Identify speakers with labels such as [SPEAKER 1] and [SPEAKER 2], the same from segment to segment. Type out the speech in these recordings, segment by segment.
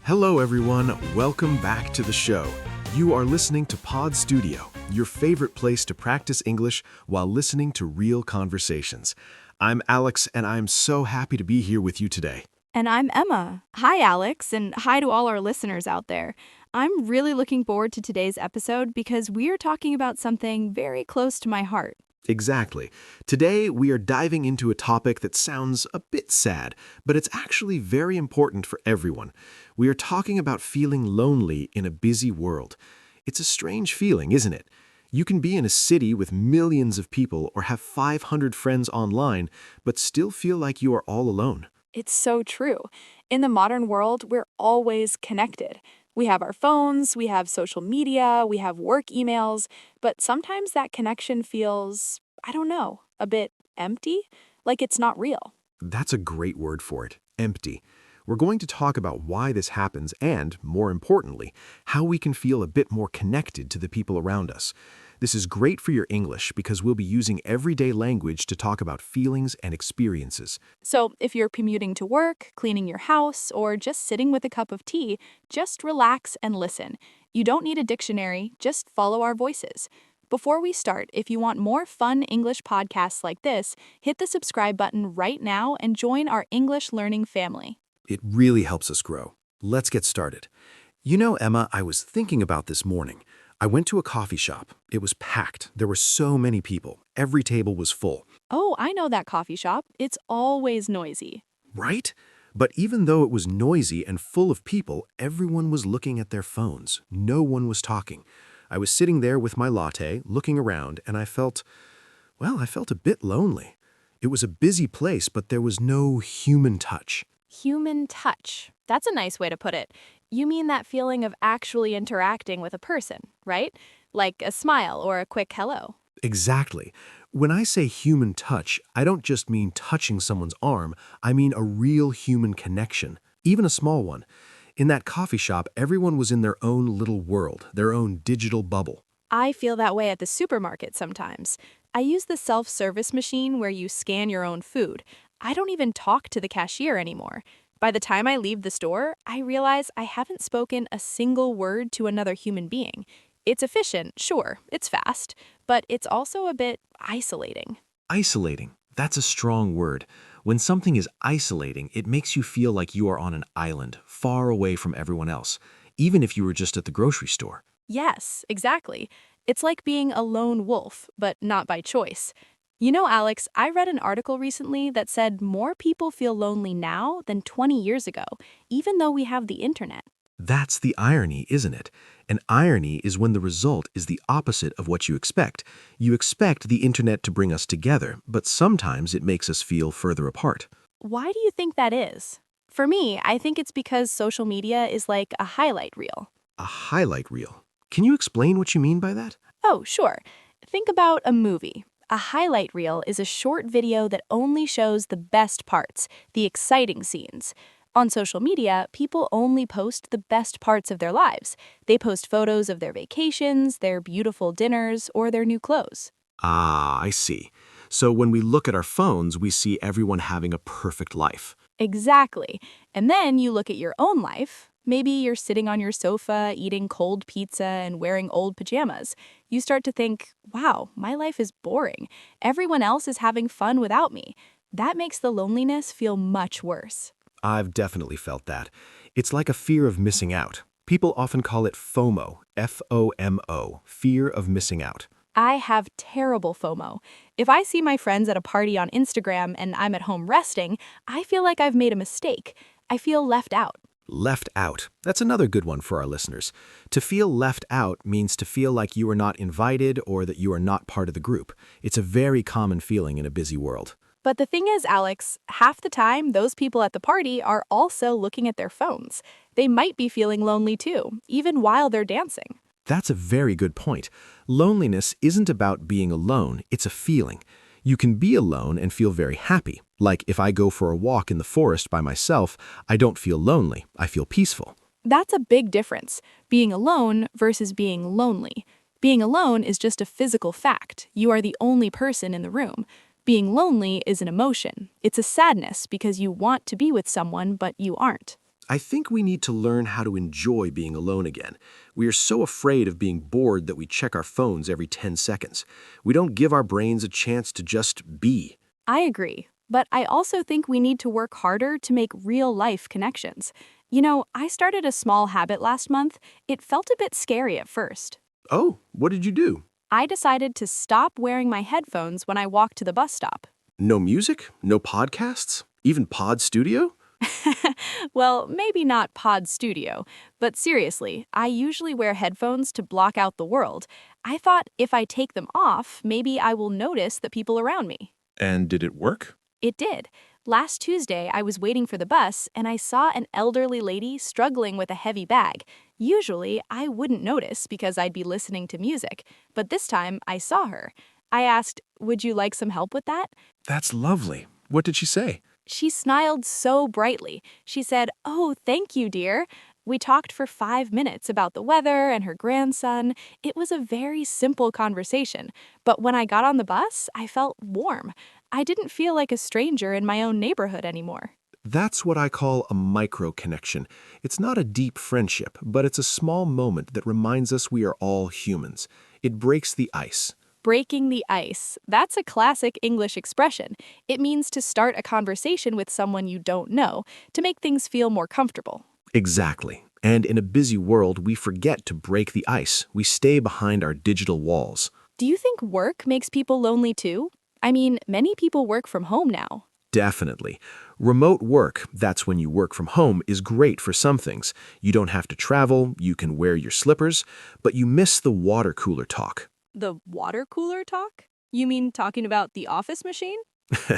[SPEAKER 1] Hello, everyone. Welcome back to the show. You are listening to Pod Studio, your favorite place to practice English while listening to real conversations. I'm Alex, and I'm so happy to be here with you today.
[SPEAKER 2] And I'm Emma. Hi, Alex, and hi to all our listeners out there. I'm really looking forward to today's episode because we are talking about something very close to my heart.
[SPEAKER 1] Exactly. Today, we are diving into a topic that sounds a bit sad, but it's actually very important for everyone. We are talking about feeling lonely in a busy world. It's a strange feeling, isn't it? You can be in a city with millions of people or have 500 friends online, but still feel like you are all alone.
[SPEAKER 2] It's so true. In the modern world, we're always connected. We have our phones, we have social media, we have work emails, but sometimes that connection feels, I don't know, a bit empty, like it's not real.
[SPEAKER 1] That's a great word for it, empty. We're going to talk about why this happens and, more importantly, how we can feel a bit more connected to the people around us. This is great for your English because we'll be using everyday language to talk about feelings and experiences.
[SPEAKER 2] So, if you're commuting to work, cleaning your house, or just sitting with a cup of tea, just relax and listen. You don't need a dictionary, just follow our voices. Before we start, if you want more fun English podcasts like this, hit the subscribe button right now and join our English learning family.
[SPEAKER 1] It really helps us grow. Let's get started. You know, Emma, I was thinking about this morning. I went to a coffee shop. It was packed. There were so many people. Every table was full.
[SPEAKER 2] Oh, I know that coffee shop. It's always noisy.
[SPEAKER 1] Right? But even though it was noisy and full of people, everyone was looking at their phones. No one was talking. I was sitting there with my latte, looking around, and I felt a bit lonely. It was a busy place, but there was no human touch.
[SPEAKER 2] Human touch. That's a nice way to put it. You mean that feeling of actually interacting with a person, right? Like a smile or a quick hello.
[SPEAKER 1] Exactly. When I say human touch, I don't just mean touching someone's arm, I mean a real human connection, even a small one. In that coffee shop, everyone was in their own little world, their own digital bubble.
[SPEAKER 2] I feel that way at the supermarket sometimes. I use the self-service machine where you scan your own food. I don't even talk to the cashier anymore. By the time I leave the store, I realize I haven't spoken a single word to another human being. It's efficient, sure, it's fast, but it's also a bit isolating.
[SPEAKER 1] Isolating. That's a strong word. When something is isolating, it makes you feel like you are on an island, far away from everyone else, even if you were just at the grocery store.
[SPEAKER 2] Yes, exactly. It's like being a lone wolf, but not by choice. You know, Alex, I read an article recently that said more people feel lonely now than 20 years ago, even though we have the internet.
[SPEAKER 1] That's the irony, isn't it? An irony is when the result is the opposite of what you expect. You expect the internet to bring us together, but sometimes it makes us feel further apart.
[SPEAKER 2] Why do you think that is? For me, I think it's because social media is like a highlight reel.
[SPEAKER 1] A highlight reel. Can you explain what you mean by that?
[SPEAKER 2] Oh, sure. Think about a movie. A highlight reel is a short video that only shows the best parts, the exciting scenes. On social media, people only post the best parts of their lives. They post photos of their vacations, their beautiful dinners, or their new clothes.
[SPEAKER 1] Ah, I see. So when we look at our phones, we see everyone having a perfect life.
[SPEAKER 2] Exactly. And then you look at your own life. Maybe you're sitting on your sofa, eating cold pizza and wearing old pajamas. You start to think, wow, my life is boring. Everyone else is having fun without me. That makes the loneliness feel much worse.
[SPEAKER 1] I've definitely felt that. It's like a fear of missing out. People often call it FOMO, F-O-M-O, fear of missing out.
[SPEAKER 2] I have terrible FOMO. If I see my friends at a party on Instagram and I'm at home resting, I feel like I've made a mistake. I feel left out.
[SPEAKER 1] Left out. That's another good one for our listeners. To feel left out means to feel like you are not invited or that you are not part of the group. It's a very common feeling in a busy world.
[SPEAKER 2] But the thing is, Alex, half the time those people at the party are also looking at their phones. They might be feeling lonely too, even while they're dancing.
[SPEAKER 1] That's a very good point. Loneliness isn't about being alone, it's a feeling. You can be alone and feel very happy. Like if I go for a walk in the forest by myself, I don't feel lonely, I feel peaceful.
[SPEAKER 2] That's a big difference, being alone versus being lonely. Being alone is just a physical fact. You are the only person in the room. Being lonely is an emotion. It's a sadness because you want to be with someone, but you aren't.
[SPEAKER 1] I think we need to learn how to enjoy being alone again. We are so afraid of being bored that we check our phones every 10 seconds. We don't give our brains a chance to just be.
[SPEAKER 2] I agree, but I also think we need to work harder to make real-life connections. I started a small habit last month. It felt a bit scary at first.
[SPEAKER 1] Oh, what did you do?
[SPEAKER 2] I decided to stop wearing my headphones when I walk to the bus stop.
[SPEAKER 1] No music? No podcasts? Even Pod Studio?
[SPEAKER 2] Well, maybe not Pod Studio, but seriously, I usually wear headphones to block out the world. I thought if I take them off, maybe I will notice the people around me.
[SPEAKER 1] And did it work?
[SPEAKER 2] It did. Last Tuesday, I was waiting for the bus and I saw an elderly lady struggling with a heavy bag. Usually, I wouldn't notice because I'd be listening to music, but this time I saw her. I asked, "Would you like some help with that?"
[SPEAKER 1] That's lovely. What did she say?
[SPEAKER 2] She smiled so brightly. She said, "Oh, thank you, dear." We talked for 5 minutes about the weather and her grandson. It was a very simple conversation, but when I got on the bus, I felt warm. I didn't feel like a stranger in my own neighborhood anymore.
[SPEAKER 1] That's what I call a micro connection. It's not a deep friendship, but it's a small moment that reminds us we are all humans. It breaks the ice.
[SPEAKER 2] Breaking the ice. That's a classic English expression. It means to start a conversation with someone you don't know, to make things feel more comfortable.
[SPEAKER 1] Exactly. And in a busy world, we forget to break the ice. We stay behind our digital walls.
[SPEAKER 2] Do you think work makes people lonely too? I mean, many people work from home now.
[SPEAKER 1] Definitely. Remote work, that's when you work from home, is great for some things. You don't have to travel, you can wear your slippers, but you miss the water cooler talk.
[SPEAKER 2] The water cooler talk? You mean talking about the office machine?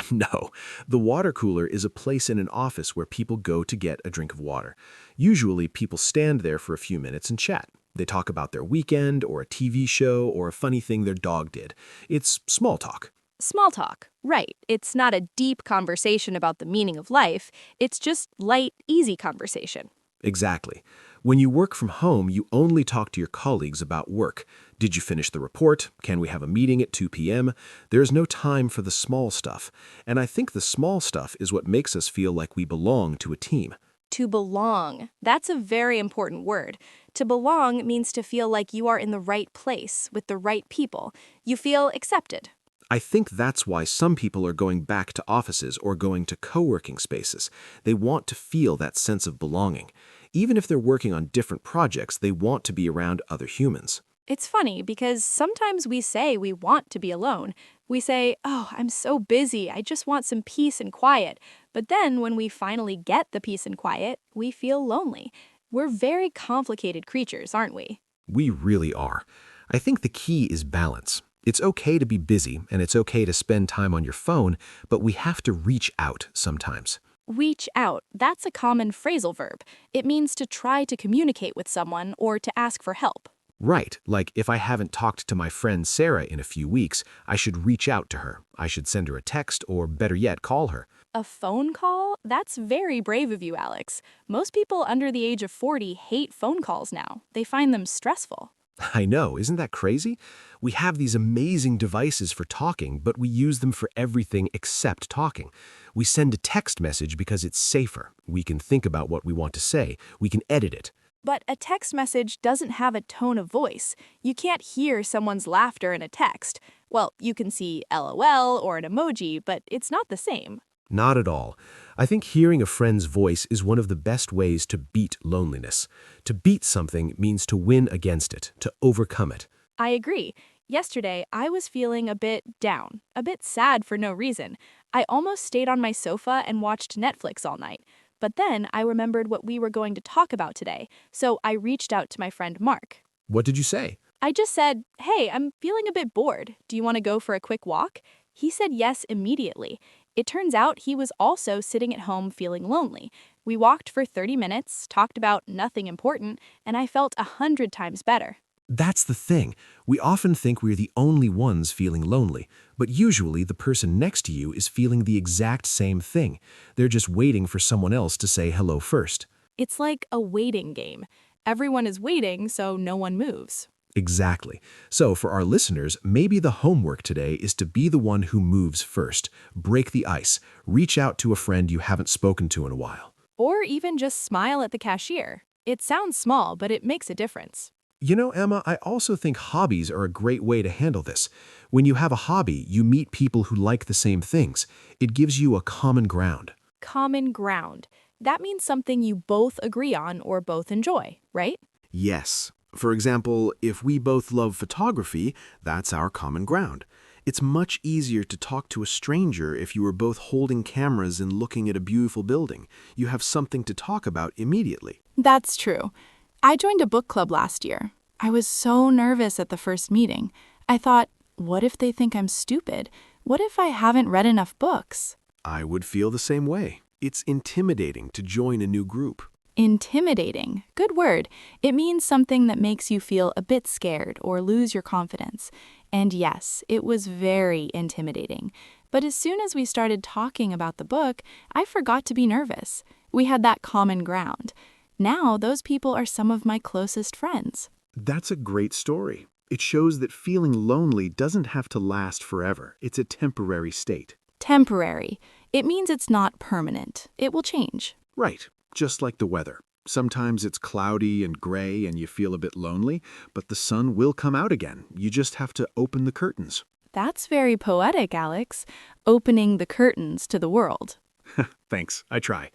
[SPEAKER 1] No, the water cooler is a place in an office where people go to get a drink of water. Usually, people stand there for a few minutes and chat. They talk about their weekend, or a TV show, or a funny thing their dog did. It's small talk.
[SPEAKER 2] Small talk, right. It's not a deep conversation about the meaning of life. It's just light, easy conversation.
[SPEAKER 1] Exactly. When you work from home, you only talk to your colleagues about work. Did you finish the report? Can we have a meeting at 2 p.m.? There's no time for the small stuff. And I think the small stuff is what makes us feel like we belong to a team.
[SPEAKER 2] To belong. That's a very important word. To belong means to feel like you are in the right place with the right people. You feel accepted.
[SPEAKER 1] I think that's why some people are going back to offices or going to co-working spaces. They want to feel that sense of belonging. Even if they're working on different projects, they want to be around other humans.
[SPEAKER 2] It's funny because sometimes we say we want to be alone. We say, "Oh, I'm so busy, I just want some peace and quiet." But then when we finally get the peace and quiet, we feel lonely. We're very complicated creatures, aren't we?
[SPEAKER 1] We really are. I think the key is balance. It's okay to be busy and it's okay to spend time on your phone, but we have to reach out sometimes.
[SPEAKER 2] Reach out. That's a common phrasal verb. It means to try to communicate with someone or to ask for help.
[SPEAKER 1] Right, like if I haven't talked to my friend Sarah in a few weeks, I should reach out to her. I should send her a text or better yet, call her.
[SPEAKER 2] A phone call? That's very brave of you, Alex. Most people under the age of 40 hate phone calls now. They find them stressful.
[SPEAKER 1] I know, isn't that crazy? We have these amazing devices for talking, but we use them for everything except talking. We send a text message because it's safer. We can think about what we want to say. We can edit it.
[SPEAKER 2] But a text message doesn't have a tone of voice. You can't hear someone's laughter in a text. Well, you can see LOL or an emoji, but it's not the same.
[SPEAKER 1] Not at all. I think hearing a friend's voice is one of the best ways to beat loneliness. To beat something means to win against it, to overcome it.
[SPEAKER 2] I agree. Yesterday, I was feeling a bit down, a bit sad for no reason. I almost stayed on my sofa and watched Netflix all night. But then I remembered what we were going to talk about today, so I reached out to my friend Mark.
[SPEAKER 1] What did you say?
[SPEAKER 2] I just said, "Hey, I'm feeling a bit bored. Do you want to go for a quick walk?" He said yes immediately. It turns out he was also sitting at home feeling lonely. We walked for 30 minutes, talked about nothing important, and I felt 100 times better.
[SPEAKER 1] That's the thing. We often think we're the only ones feeling lonely, but usually the person next to you is feeling the exact same thing. They're just waiting for someone else to say hello first.
[SPEAKER 2] It's like a waiting game. Everyone is waiting, so no one moves.
[SPEAKER 1] Exactly. So for our listeners, maybe the homework today is to be the one who moves first. Break the ice. Reach out to a friend you haven't spoken to in a while.
[SPEAKER 2] Or even just smile at the cashier. It sounds small, but it makes a difference.
[SPEAKER 1] You know, Emma, I also think hobbies are a great way to handle this. When you have a hobby, you meet people who like the same things. It gives you a common ground.
[SPEAKER 2] Common ground. That means something you both agree on or both enjoy, right?
[SPEAKER 1] Yes. For example, if we both love photography, that's our common ground. It's much easier to talk to a stranger if you are both holding cameras and looking at a beautiful building. You have something to talk about immediately.
[SPEAKER 2] That's true. I joined a book club last year. I was so nervous at the first meeting. I thought, what if they think I'm stupid? What if I haven't read enough books?
[SPEAKER 1] I would feel the same way. It's intimidating to join a new group.
[SPEAKER 2] Intimidating. Good word. It means something that makes you feel a bit scared or lose your confidence. And yes, it was very intimidating. But as soon as we started talking about the book, I forgot to be nervous. We had that common ground. Now, those people are some of my closest friends.
[SPEAKER 1] That's a great story. It shows that feeling lonely doesn't have to last forever. It's a temporary state.
[SPEAKER 2] Temporary. It means it's not permanent. It will change.
[SPEAKER 1] Right, just like the weather. Sometimes it's cloudy and gray and you feel a bit lonely, but the sun will come out again. You just have to open the curtains.
[SPEAKER 2] That's very poetic, Alex. Opening the curtains to the world.
[SPEAKER 1] Thanks, I try.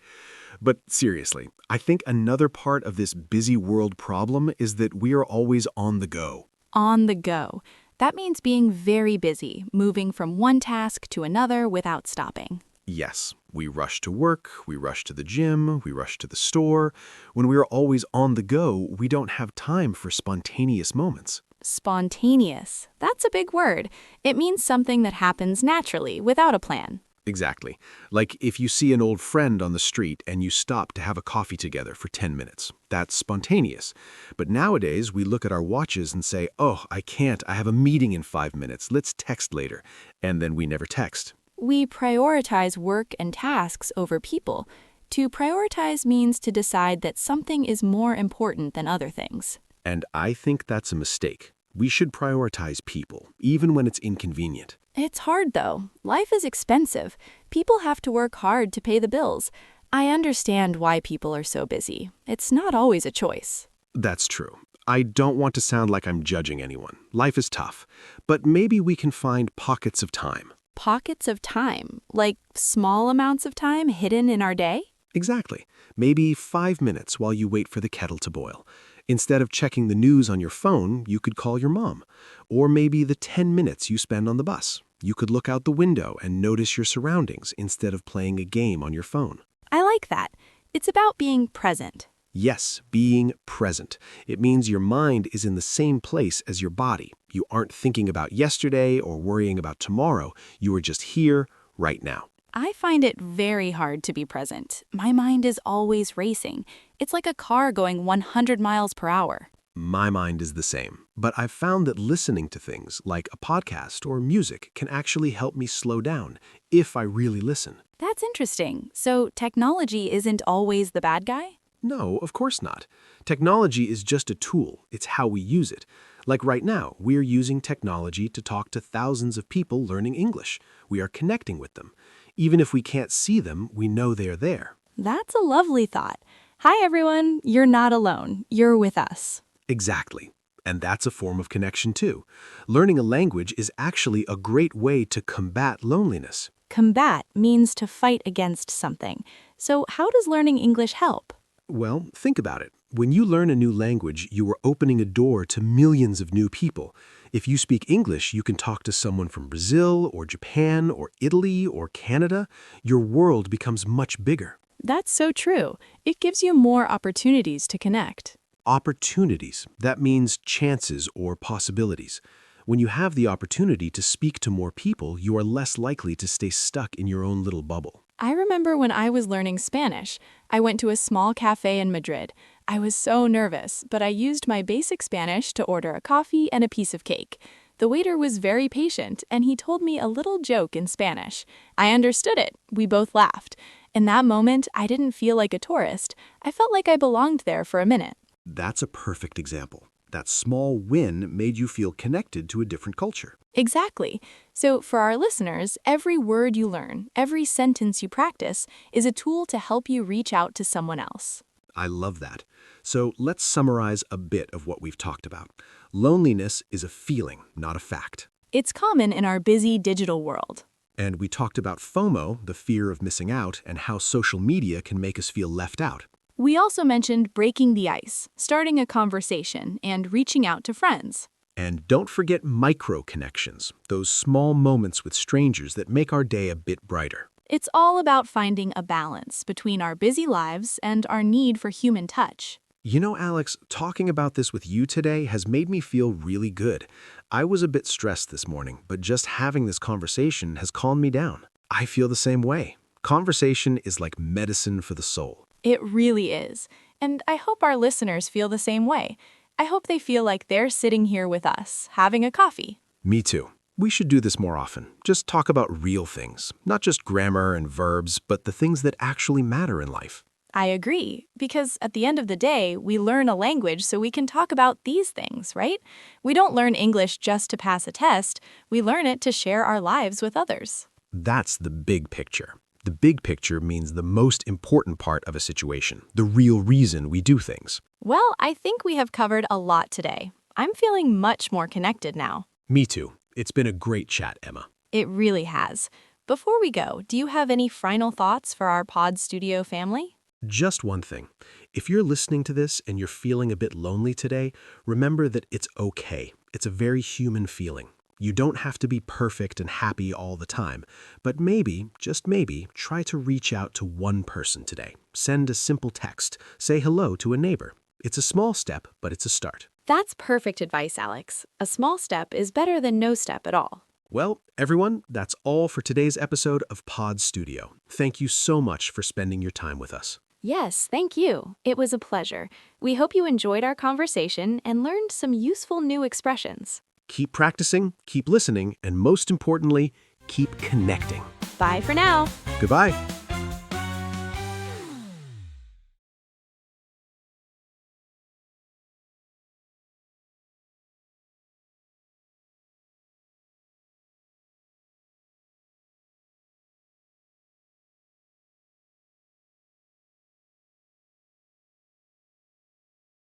[SPEAKER 1] But seriously, I think another part of this busy world problem is that we are always on the go.
[SPEAKER 2] On the go. That means being very busy, moving from one task to another without stopping.
[SPEAKER 1] Yes, we rush to work, we rush to the gym, we rush to the store. When we are always on the go, we don't have time for spontaneous moments.
[SPEAKER 2] Spontaneous. That's a big word. It means something that happens naturally, without a plan.
[SPEAKER 1] Exactly. Like if you see an old friend on the street and you stop to have a coffee together for 10 minutes. That's spontaneous. But nowadays, we look at our watches and say, oh, I can't, I have a meeting in 5 minutes, let's text later. And then we never text.
[SPEAKER 2] We prioritize work and tasks over people. To prioritize means to decide that something is more important than other things.
[SPEAKER 1] And I think that's a mistake. We should prioritize people, even when it's inconvenient.
[SPEAKER 2] It's hard, though. Life is expensive. People have to work hard to pay the bills. I understand why people are so busy. It's not always a choice.
[SPEAKER 1] That's true. I don't want to sound like I'm judging anyone. Life is tough. But maybe we can find pockets of time.
[SPEAKER 2] Pockets of time, like small amounts of time hidden in our day?
[SPEAKER 1] Exactly. Maybe 5 minutes while you wait for the kettle to boil. Instead of checking the news on your phone, you could call your mom. Or maybe the 10 minutes you spend on the bus. You could look out the window and notice your surroundings instead of playing a game on your phone.
[SPEAKER 2] I like that. It's about being present.
[SPEAKER 1] Yes, being present. It means your mind is in the same place as your body. You aren't thinking about yesterday or worrying about tomorrow. You are just here, right now.
[SPEAKER 2] I find it very hard to be present. My mind is always racing. It's like a car going 100 miles per hour.
[SPEAKER 1] My mind is the same, but I've found that listening to things like a podcast or music can actually help me slow down if I really listen.
[SPEAKER 2] That's interesting. So technology isn't always the bad guy?
[SPEAKER 1] No, of course not. Technology is just a tool. It's how we use it. Like right now, we're using technology to talk to thousands of people learning English. We are connecting with them. Even if we can't see them, we know they're there.
[SPEAKER 2] That's a lovely thought. Hi, everyone. You're not alone. You're with us.
[SPEAKER 1] Exactly. And that's a form of connection too. Learning a language is actually a great way to combat loneliness.
[SPEAKER 2] Combat means to fight against something. So how does learning English help?
[SPEAKER 1] Well, think about it. When you learn a new language, you are opening a door to millions of new people. If you speak English, you can talk to someone from Brazil or Japan or Italy or Canada. Your world becomes much bigger.
[SPEAKER 2] That's so true. It gives you more opportunities to connect.
[SPEAKER 1] Opportunities. That means chances or possibilities. When you have the opportunity to speak to more people, you are less likely to stay stuck in your own little bubble.
[SPEAKER 2] I remember when I was learning Spanish. I went to a small cafe in Madrid. I was so nervous, but I used my basic Spanish to order a coffee and a piece of cake. The waiter was very patient, and he told me a little joke in Spanish. I understood it. We both laughed. In that moment, I didn't feel like a tourist. I felt like I belonged there for a minute.
[SPEAKER 1] That's a perfect example. That small win made you feel connected to a different culture.
[SPEAKER 2] Exactly. So, for our listeners, every word you learn, every sentence you practice, is a tool to help you reach out to someone else.
[SPEAKER 1] I love that. So let's summarize a bit of what we've talked about. Loneliness is a feeling, not a fact.
[SPEAKER 2] It's common in our busy digital world.
[SPEAKER 1] And we talked about FOMO, the fear of missing out, and how social media can make us feel left out.
[SPEAKER 2] We also mentioned breaking the ice, starting a conversation, and reaching out to friends.
[SPEAKER 1] And don't forget micro connections, those small moments with strangers that make our day a bit brighter.
[SPEAKER 2] It's all about finding a balance between our busy lives and our need for human touch.
[SPEAKER 1] You know, Alex, talking about this with you today has made me feel really good. I was a bit stressed this morning, but just having this conversation has calmed me down. I feel the same way. Conversation is like medicine for the soul.
[SPEAKER 2] It really is. And I hope our listeners feel the same way. I hope they feel like they're sitting here with us, having a coffee.
[SPEAKER 1] Me too. We should do this more often. Just talk about real things, not just grammar and verbs, but the things that actually matter in life.
[SPEAKER 2] I agree, because at the end of the day, we learn a language so we can talk about these things, right? We don't learn English just to pass a test. We learn it to share our lives with others.
[SPEAKER 1] That's the big picture. The big picture means the most important part of a situation, the real reason we do things.
[SPEAKER 2] Well, I think we have covered a lot today. I'm feeling much more connected now.
[SPEAKER 1] Me too. It's been a great chat, Emma.
[SPEAKER 2] It really has. Before we go, do you have any final thoughts for our Pod Studio family?
[SPEAKER 1] Just one thing. If you're listening to this and you're feeling a bit lonely today, remember that it's okay. It's a very human feeling. You don't have to be perfect and happy all the time, but maybe, just maybe, try to reach out to one person today. Send a simple text. Say hello to a neighbor. It's a small step, but it's a start.
[SPEAKER 2] That's perfect advice, Alex. A small step is better than no step at all.
[SPEAKER 1] Well, everyone, that's all for today's episode of Pod Studio. Thank you so much for spending your time with us.
[SPEAKER 2] Yes, thank you. It was a pleasure. We hope you enjoyed our conversation and learned some useful new expressions.
[SPEAKER 1] Keep practicing, keep listening, and most importantly, keep connecting.
[SPEAKER 2] Bye for now.
[SPEAKER 1] Goodbye.